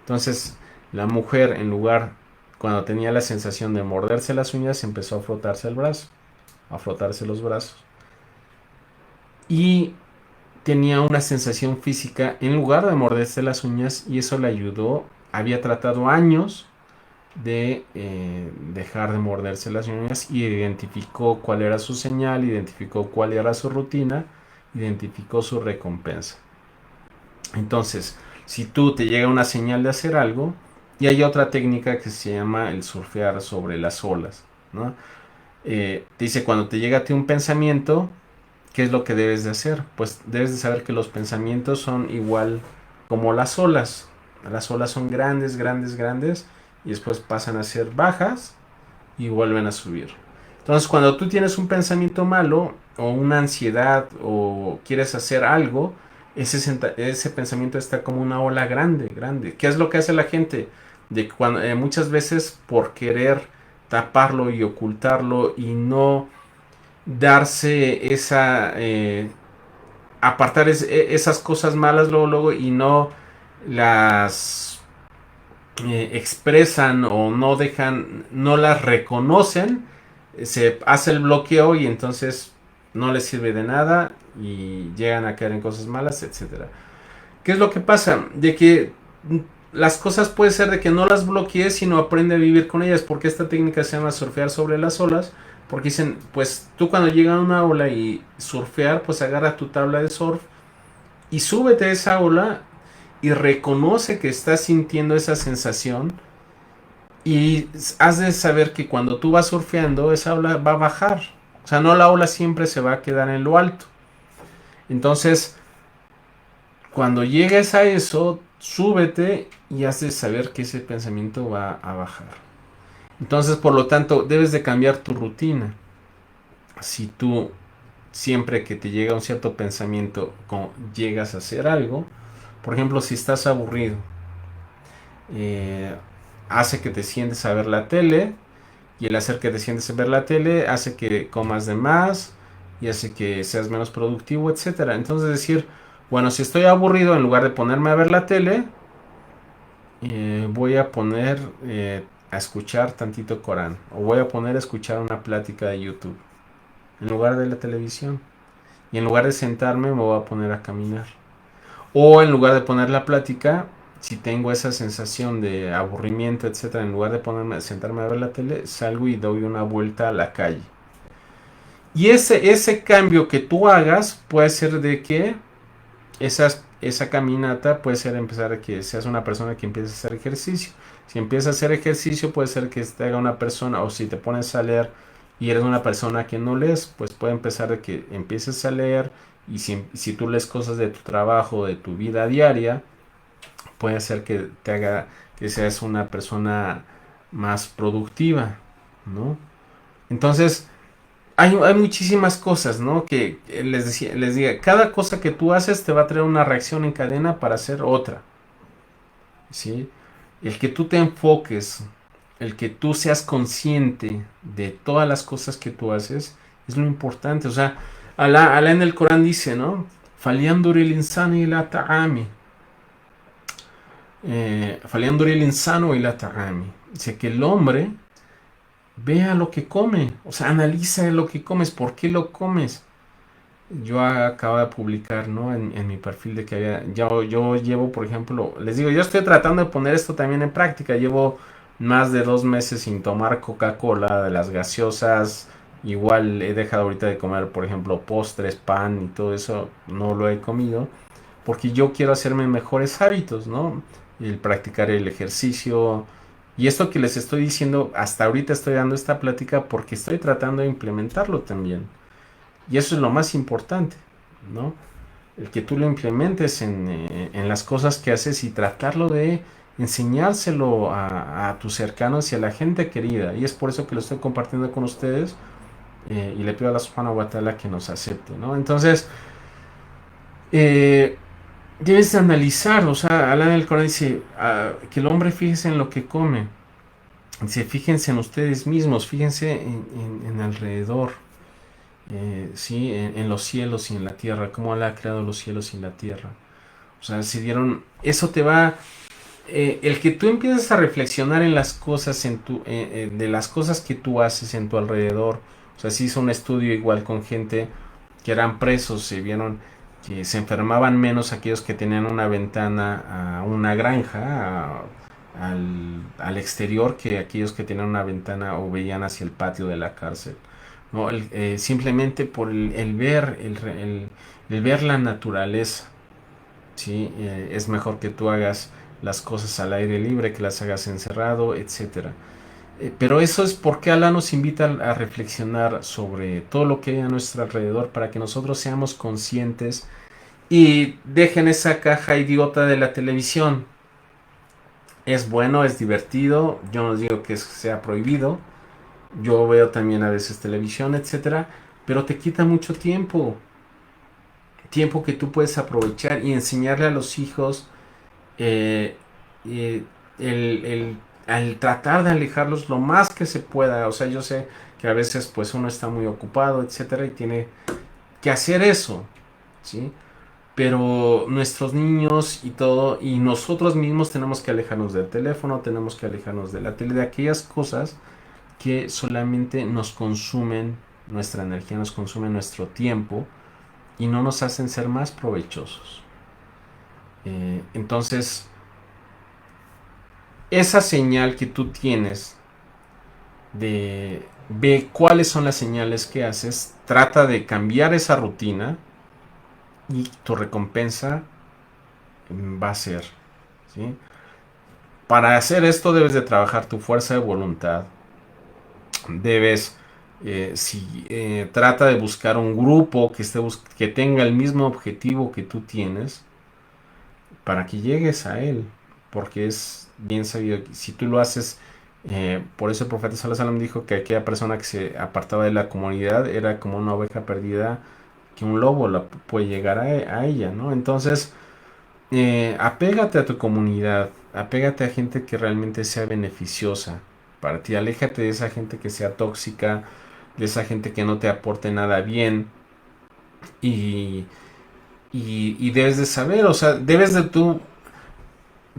Entonces, la mujer, en lugar, cuando tenía la sensación de morderse las uñas, empezó a frotarse el brazo, a frotarse los brazos. Y tenía una sensación física en lugar de morderse las uñas y eso le ayudó. Había tratado años de dejar de morderse las uñas y identificó cuál era su señal, identificó cuál era su rutina, identificó su recompensa. Entonces, si tú te llega una señal de hacer algo, y hay otra técnica que se llama el surfear sobre las olas, ¿no? Te dice, cuando te llega a ti un pensamiento, ¿qué es lo que debes de hacer? Pues debes de saber que los pensamientos son igual como las olas. Las olas son grandes, grandes, grandes y después pasan a ser bajas y vuelven a subir. Entonces, cuando tú tienes un pensamiento malo o una ansiedad o quieres hacer algo, ese pensamiento está como una ola grande, grande. ¿Qué es lo que hace la gente? De cuando, muchas veces por querer taparlo y ocultarlo y no darse esa apartar esas cosas malas luego y no las expresan o no dejan, no las reconocen, se hace el bloqueo y entonces no les sirve de nada y llegan a caer en cosas malas, etcétera. ¿Qué es lo que pasa? De que las cosas puede ser de que no las bloquees, sino aprende a vivir con ellas, porque esta técnica se llama surfear sobre las olas, porque dicen, pues tú cuando llega una ola y surfear, pues agarra tu tabla de surf y súbete a esa ola y reconoce que estás sintiendo esa sensación y has de saber que cuando tú vas surfeando, esa ola va a bajar. O sea, no la ola siempre se va a quedar en lo alto. Entonces, cuando llegues a eso, súbete y has de saber que ese pensamiento va a bajar. Entonces, por lo tanto, debes de cambiar tu rutina. Si tú siempre que te llega un cierto pensamiento, llegas a hacer algo, por ejemplo, si estás aburrido, eh, hace que te sientes a ver la tele y el hacer que te sientes a ver la tele hace que comas de más y hace que seas menos productivo, etcétera. Entonces decir, bueno, si estoy aburrido, en lugar de ponerme a ver la tele, voy a poner a escuchar tantito Corán o voy a poner a escuchar una plática de YouTube en lugar de la televisión. y en lugar de sentarme me voy a poner a caminar. O en lugar de poner la plática, si tengo esa sensación de aburrimiento, etcétera, en lugar de sentarme a ver la tele, salgo y doy una vuelta a la calle. Y ese cambio que tú hagas puede ser de que esa caminata puede ser empezar a que seas una persona que empiece a hacer ejercicio. Si empiezas a hacer ejercicio, puede ser que te haga una persona, o si te pones a leer y eres una persona que no lees, pues puede empezar de que empieces a leer. Y si tú lees cosas de tu trabajo, de tu vida diaria, puede ser que te haga que seas una persona más productiva, ¿no? Entonces, hay muchísimas cosas, ¿no? Que les diga, cada cosa que tú haces te va a traer una reacción en cadena para hacer otra, ¿sí? El que tú te enfoques, el que tú seas consciente de todas las cosas que tú haces, es lo importante. O sea, Alá en el Corán dice, ¿no? فَلْيَنْظُرِ الْإِنسَانُ إِلَى طَعَامِهِ فَلْيَنْظُرِ الْإِنسَانُ إِلَى طَعَامِهِ. Dice que el hombre vea lo que come, o sea, analiza lo que comes, por qué lo comes. Yo acabo de publicar, ¿no? En mi perfil de que yo llevo, por ejemplo, les digo, yo estoy tratando de poner esto también en práctica. Llevo más de 2 meses sin tomar Coca-Cola, de las gaseosas. Igual he dejado ahorita de comer, por ejemplo, postres, pan y todo eso. No lo he comido porque yo quiero hacerme mejores hábitos, ¿no? El practicar el ejercicio. Y esto que les estoy diciendo, hasta ahorita estoy dando esta plática porque estoy tratando de implementarlo también. Y eso es lo más importante, ¿no? El que tú lo implementes en las cosas que haces y tratarlo de enseñárselo a tus cercanos y a la gente querida. Y es por eso que lo estoy compartiendo con ustedes, y le pido a la Subhanahu wa Ta'ala que nos acepte, ¿no? Entonces, eh, debes de analizar, o sea, Alá en el Corán dice que el hombre fíjese en lo que come. Dice, fíjense en ustedes mismos, fíjense en alrededor. Sí, en los cielos y en la tierra, cómo Alá ha creado los cielos y la tierra. O sea, se dieron, eso te va, el que tú empieces a reflexionar en las cosas, de las cosas que tú haces en tu alrededor. O sea, se hizo un estudio igual con gente que eran presos, se vieron que se enfermaban menos aquellos que tenían una ventana a una granja, al exterior, que aquellos que tenían una ventana o veían hacia el patio de la cárcel. ¿No? Simplemente por el ver, el ver la naturaleza, ¿sí? Es mejor que tú hagas las cosas al aire libre, que las hagas encerrado, etcétera. Pero eso es porque Alá nos invita a reflexionar sobre todo lo que hay a nuestro alrededor para que nosotros seamos conscientes y dejen esa caja idiota de la televisión. Es bueno, es divertido, yo no digo que sea prohibido. Yo veo también a veces televisión, etcétera, pero te quita mucho tiempo. Tiempo que tú puedes aprovechar y enseñarle a los hijos, eh, eh, al tratar de alejarlos lo más que se pueda. O sea, yo sé que a veces pues uno está muy ocupado, etcétera, y tiene que hacer eso, ¿sí? Pero nuestros niños y todo, y nosotros mismos tenemos que alejarnos del teléfono, tenemos que alejarnos de la tele, de aquellas cosas que solamente nos consumen nuestra energía, nos consumen nuestro tiempo y no nos hacen ser más provechosos. Entonces, esa señal que tú tienes de ve cuáles son las señales que haces, trata de cambiar esa rutina y tu recompensa va a ser, ¿sí? Para hacer esto debes de trabajar tu fuerza de voluntad, debes, si trata de buscar un grupo que tenga el mismo objetivo que tú tienes para que llegues a él, porque es bien sabido que si tú lo haces, por eso el profeta Sallallahu Alaihi Wasallam dijo que aquella persona que se apartaba de la comunidad era como una oveja perdida, que un lobo puede llegar a ella, ¿no? Entonces, apégate a tu comunidad, apégate a gente que realmente sea beneficiosa para ti, aléjate de esa gente que sea tóxica, de esa gente que no te aporte nada bien, y, y debes de saber, o sea, debes de tú,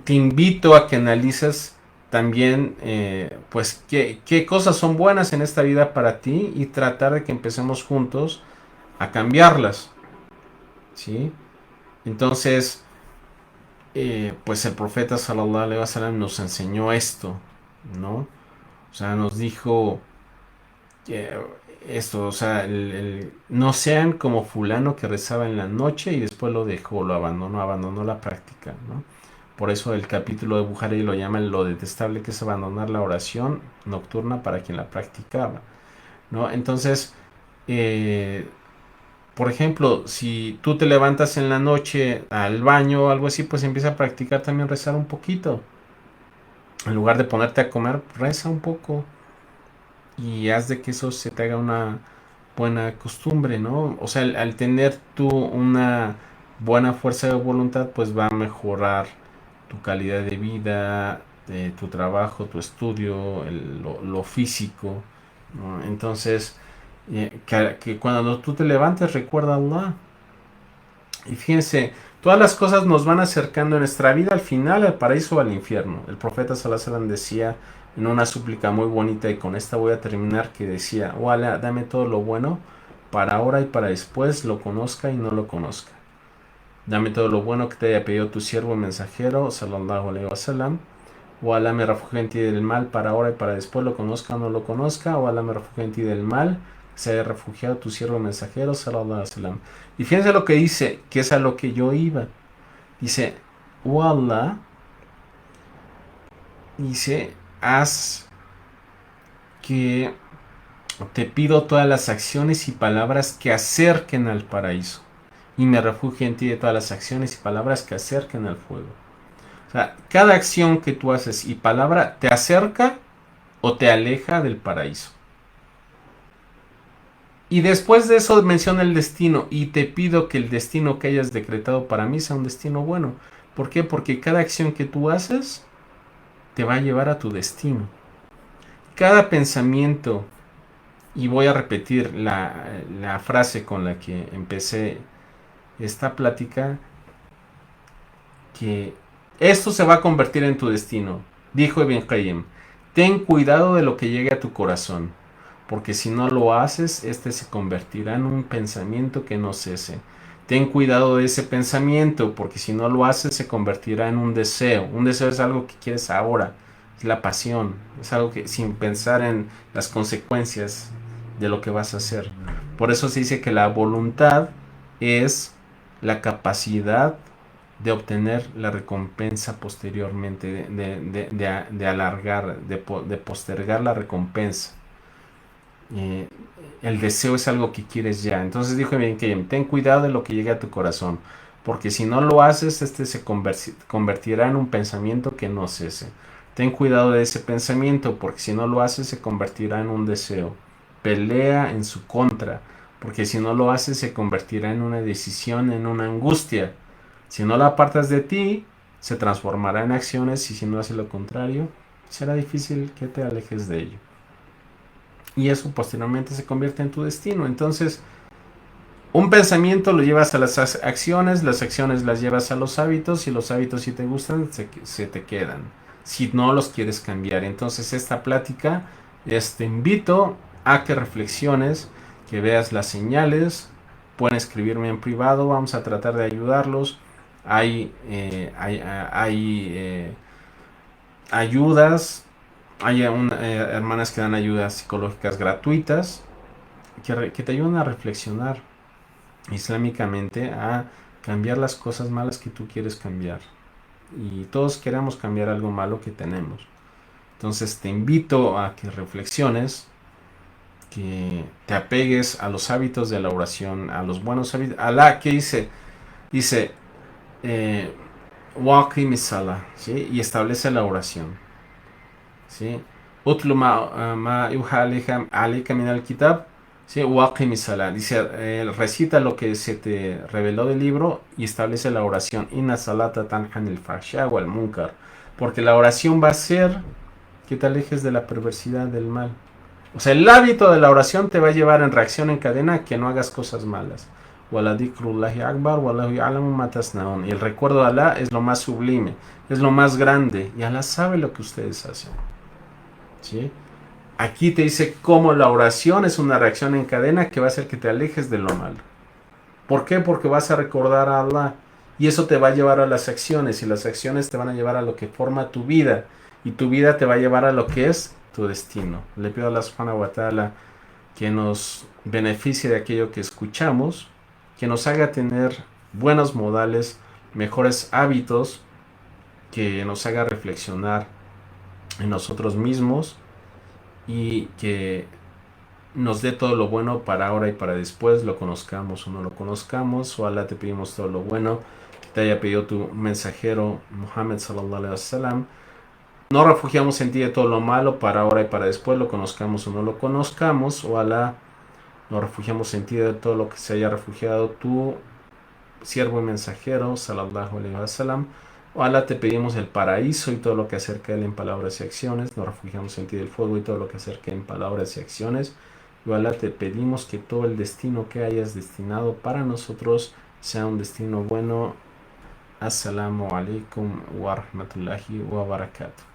te invito a que analices también, pues, qué cosas son buenas en esta vida para ti y tratar de que empecemos juntos a cambiarlas. ¿sí? Entonces, pues el profeta sallallahu alaihi wasallam nos enseñó esto, ¿no? O sea, nos dijo que esto, o sea, no sean como fulano que rezaba en la noche y después lo dejó, lo abandonó la práctica, ¿no? Por eso el capítulo de Bukhari lo llama lo detestable que es abandonar la oración nocturna para quien la practicaba, ¿no? Entonces, eh, por ejemplo, si tú te levantas en la noche al baño o algo así, pues empieza a practicar también rezar un poquito. En lugar de ponerte a comer, reza un poco y haz de que eso se te haga una buena costumbre, ¿no? O sea, al tener tú una buena fuerza de voluntad, pues va a mejorar tu calidad de vida, de tu trabajo, tu estudio, lo físico, ¿no? Entonces, que cuando tú te levantes, recuerda a Allah. Y fíjense, todas las cosas nos van acercando en nuestra vida al final, al paraíso o al infierno. El profeta Sallallahu Alaihi Wasallam decía en una súplica muy bonita, y con esta voy a terminar, que decía: oh Allah, dame todo lo bueno para ahora y para después, lo conozca y no lo conozca. Dame todo lo bueno que te haya pedido tu siervo mensajero, Sallallahu Alaihi Wasallam. O Allah, me refugio en ti del mal para ahora y para después, lo conozca o no lo conozca. O Allah, me refugio en ti del mal, se haya refugiado tu siervo mensajero, Sallallahu Alaihi Wasallam. Y fíjense lo que dice, que es a lo que yo iba. Dice: oh Allah, dice, haz que te pido todas las acciones y palabras que acerquen al paraíso. Y me refugio en ti de todas las acciones y palabras que acerquen al fuego. O sea, cada acción que tú haces y palabra te acerca o te aleja del paraíso. Y después de eso menciona el destino, y te pido que el destino que hayas decretado para mí sea un destino bueno. ¿Por qué? Porque cada acción que tú haces te va a llevar a tu destino. Cada pensamiento, y voy a repetir la frase con la que empecé esta plática, que esto se va a convertir en tu destino. Dijo Ibn Qayyim: ten cuidado de lo que llegue a tu corazón, porque si no lo haces, este se convertirá en un pensamiento que no cese. Ten cuidado de ese pensamiento, porque si no lo haces, se convertirá en un deseo. Un deseo es algo que quieres ahora, es la pasión, es algo que sin pensar en las consecuencias de lo que vas a hacer. Por eso se dice que la voluntad es la capacidad de obtener la recompensa posteriormente, de alargar, de postergar la recompensa. Eh, el deseo es algo que quieres ya. Entonces dijo bien que ten cuidado de lo que llegue a tu corazón, porque si no lo haces, este se convertirá en un pensamiento que no cese. Ten cuidado de ese pensamiento, porque si no lo haces, se convertirá en un deseo. Pelea en su contra, porque si no lo haces, se convertirá en una decisión, en una angustia. Si no la apartas de ti, se transformará en acciones, y si no haces lo contrario, será difícil que te alejes de ello. Y eso posteriormente se convierte en tu destino. Entonces, un pensamiento lo llevas a las acciones las llevas a los hábitos, y los hábitos, si te gustan, se te quedan. Si no los quieres cambiar. Entonces, esta plática, te invito a que reflexiones, que veas las señales. Pueden escribirme en privado, vamos a tratar de ayudarlos. Hay ayudas, hay hermanas que dan ayudas psicológicas gratuitas, que te ayudan a reflexionar islámicamente, a cambiar las cosas malas que tú quieres cambiar. Y todos queremos cambiar algo malo que tenemos. Entonces te invito a que reflexiones, que te apegues a los hábitos de la oración, a los buenos hábitos. Alá, ¿qué dice? Dice, Waqim Salah, ¿sí? Y establece la oración, ¿sí? Utlu ma yuha alayka min al-kitab, ¿sí? Waqim Salah. Dice, recita lo que se te reveló del libro y establece la oración. Inna salata tanhan el fahsha wal munkar. Porque la oración va a ser que te alejes de la perversidad, del mal. O sea, el hábito de la oración te va a llevar en reacción en cadena a que no hagas cosas malas. Waladikrullahi akbar, wallahu ya'lamu ma tasnaun. Y el recuerdo de Alá es lo más sublime, es lo más grande. Y Alá sabe lo que ustedes hacen. ¿Sí? Aquí te dice cómo la oración es una reacción en cadena que va a hacer que te alejes de lo malo. ¿Por qué? Porque vas a recordar a Allah. Y eso te va a llevar a las acciones. Y las acciones te van a llevar a lo que forma tu vida. Y tu vida te va a llevar a lo que es tu destino. Le pido a Allah subhanahu wa ta'ala que nos beneficie de aquello que escuchamos. Que nos haga tener buenos modales, mejores hábitos. Que nos haga reflexionar en nosotros mismos. Y que nos dé todo lo bueno para ahora y para después, lo conozcamos o no lo conozcamos. Ojalá te pedimos todo lo bueno que te haya pedido tu mensajero Muhammad sallallahu alaihi wasallam. No refugiamos en ti de todo lo malo para ahora y para después, lo conozcamos o no lo conozcamos. Ojalá nos refugiamos en ti de todo lo que se haya refugiado tu siervo y mensajero sallallahu alaihi wasallam. Ojalá te pedimos el paraíso y todo lo que acerca de él en palabras y acciones. Nos refugiamos en ti del fuego y todo lo que acerca en palabras y acciones. Y ojalá te pedimos que todo el destino que hayas destinado para nosotros sea un destino bueno. Assalamu alaikum wa rahmatullahi wa barakatuh.